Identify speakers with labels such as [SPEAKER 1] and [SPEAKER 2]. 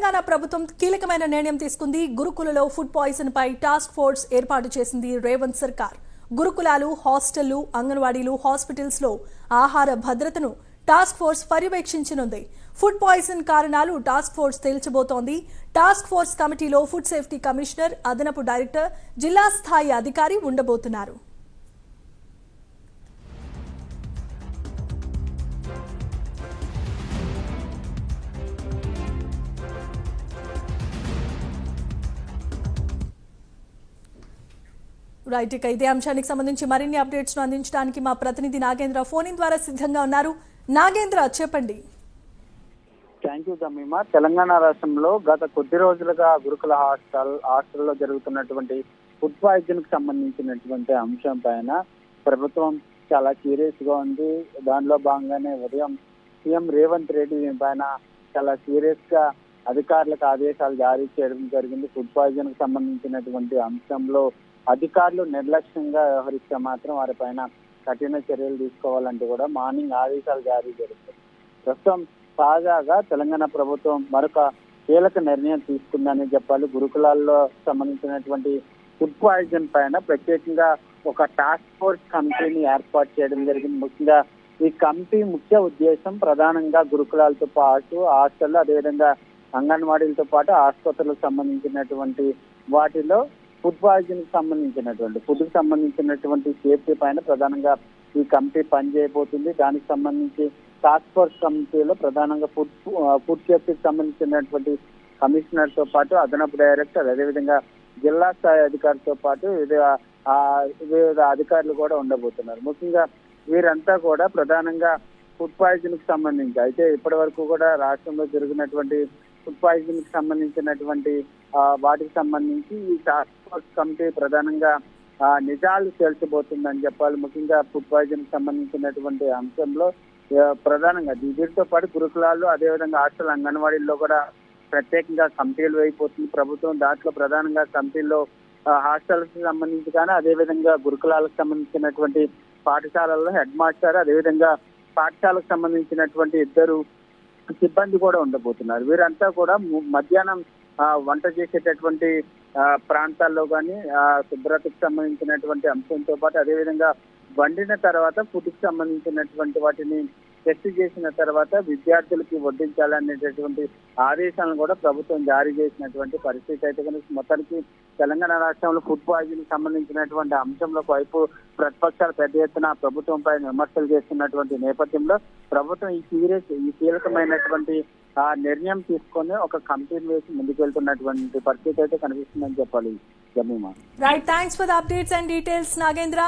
[SPEAKER 1] తెలంగాణ ప్రభుత్వం కీలకమైన నిర్ణయం తీసుకుంది. గురుకులలో ఫుడ్ పాయిజన్ పై టాస్క్ ఫోర్స్ ఏర్పాటు చేసింది రేవంత్ సర్కార్. గురుకులాలు, హాస్టళ్లు, అంగన్వాడీలు, హాస్పిటల్స్ లో ఆహార భద్రతను టాస్క్ ఫోర్స్ పర్యవేక్షించనుంది. ఫుడ్ పాయిజన్ కారణాలు టాస్క్ ఫోర్స్ తేల్చబోతోంది. టాస్క్ ఫోర్స్ కమిటీలో ఫుడ్ సేఫ్టీ కమిషనర్, అదనపు డైరెక్టర్, జిల్లా స్థాయి అధికారి ఉండబోతున్నారు. రైట్, ఇక ఇదే అంశానికి సంబంధించి మరిన్ని అప్డేట్స్ ను అందించడానికి మా ప్రతినిధి నాగేంద్ర ఫోన్ ఇన్ ద్వారా సిద్ధంగా ఉన్నారు. నాగేంద్ర, చెప్పండి.
[SPEAKER 2] Thank you Jemimah. తెలంగాణ రాష్ట్రంలో గత కొద్ది రోజులుగా గురుకుల హాస్టల్లో జరుగుతున్నటువంటి ఫుడ్ పాయిజన్ కు సంబంధించినటువంటి అంశం పైన ప్రభుత్వం చాలా సీరియస్ గా ఉంది. దానిలో భాగంగానే ఉదయం సీఎం రేవంత్ రెడ్డి పైన చాలా సీరియస్ గా అధికారులకు ఆదేశాలు జారీ చేయడం జరిగింది. ఫుడ్ పాయిజన్ కు సంబంధించినటువంటి అంశంలో అధికారులు నిర్లక్ష్యంగా వ్యవహరిస్తే మాత్రం వారిపైన కఠిన చర్యలు తీసుకోవాలంటూ కూడా మార్నింగ్ ఆదేశాలు జారీ జరుగుతాయి. ప్రస్తుతం తాజాగా తెలంగాణ ప్రభుత్వం మరొక కీలక నిర్ణయం తీసుకుందని చెప్పాలి. గురుకులాల్లో సంబంధించినటువంటి ఫుడ్ పాయిజన్ పైన ప్రత్యేకంగా ఒక టాస్క్ ఫోర్స్ కమిటీని ఏర్పాటు చేయడం జరిగింది. ముఖ్యంగా ఈ కమిటీ ముఖ్య ఉద్దేశం ప్రధానంగా గురుకులాలతో పాటు హాస్టల్, అదేవిధంగా అంగన్వాడీలతో పాటు ఆసుపత్రులకు సంబంధించినటువంటి వాటిలో ఫుడ్ పాయిజన్ కి సంబంధించినటువంటి సేఫ్టీ పైన ప్రధానంగా ఈ కమిటీ పనిచేయబోతుంది. దానికి సంబంధించి టాస్క్ ఫోర్స్ కమిటీలో ప్రధానంగా ఫుడ్ సేఫ్టీకి సంబంధించినటువంటి కమిషనర్ తో పాటు అదనపు డైరెక్టర్, అదేవిధంగా జిల్లా స్థాయి అధికారితో పాటు వివిధ అధికారులు కూడా ఉండబోతున్నారు. ముఖ్యంగా వీరంతా కూడా ప్రధానంగా ఫుడ్ పాయిజన్ కి సంబంధించి అయితే ఇప్పటి వరకు కూడా రాష్ట్రంలో జరిగినటువంటి ఫుడ్ పాయిజన్ కి సంబంధించినటువంటి వాటికి సంబంధించి ఈ టాస్క్ ఫోర్స్ కమిటీ ప్రధానంగా నిజాలు తేల్చబోతుందని చెప్పాలి. ముఖ్యంగా ఫుడ్ పాయిజన్ కి సంబంధించినటువంటి అంశంలో ప్రధానంగా వీటితో పాటు గురుకులాల్లో, అదేవిధంగా హాస్టల్, అంగన్వాడీల్లో కూడా ప్రత్యేకంగా కమిటీలు వేయబోతుంది ప్రభుత్వం. దాంట్లో ప్రధానంగా కమిటీల్లో హాస్టల్కి సంబంధించి కానీ, అదేవిధంగా గురుకులాలకు సంబంధించినటువంటి పాఠశాలల్లో హెడ్ మాస్టర్, అదేవిధంగా పాఠశాలకు సంబంధించినటువంటి 2 సిబ్బంది కూడా ఉండబోతున్నారు. వీరంతా కూడా మధ్యాహ్నం వంట చేసేటటువంటి ప్రాంతాల్లో కానీ శుభ్రతకు సంబంధించినటువంటి అంశంతో పాటు, అదేవిధంగా వండిన తర్వాత ఫుడ్ కి సంబంధించినటువంటి వాటిని టెస్ట్ చేసిన తర్వాత విద్యార్థులకి వడ్డించాలనేటటువంటి ఆదేశాలను కూడా ప్రభుత్వం జారీ చేసినటువంటి పరిస్థితి అయితే కనుక మొత్తానికి తెలంగాణ రాష్ట్రంలో ఫుడ్ పాయిజన్ కి సంబంధించినటువంటి అంశంలో వైపు ప్రతిపక్షాలు పెద్ద ఎత్తున ప్రభుత్వం పైన విమర్శలు చేస్తున్నటువంటి నేపథ్యంలో ప్రభుత్వం ఈ కీలకమైనటువంటి నిర్ణయం తీసుకొని ఒక కమిటీని వేసి ముందుకెళ్తున్నటువంటి పరిస్థితి అయితే కనిపిస్తుందని చెప్పాలి. Jemimah.
[SPEAKER 1] Right, thanks for the updates and details Nagendra.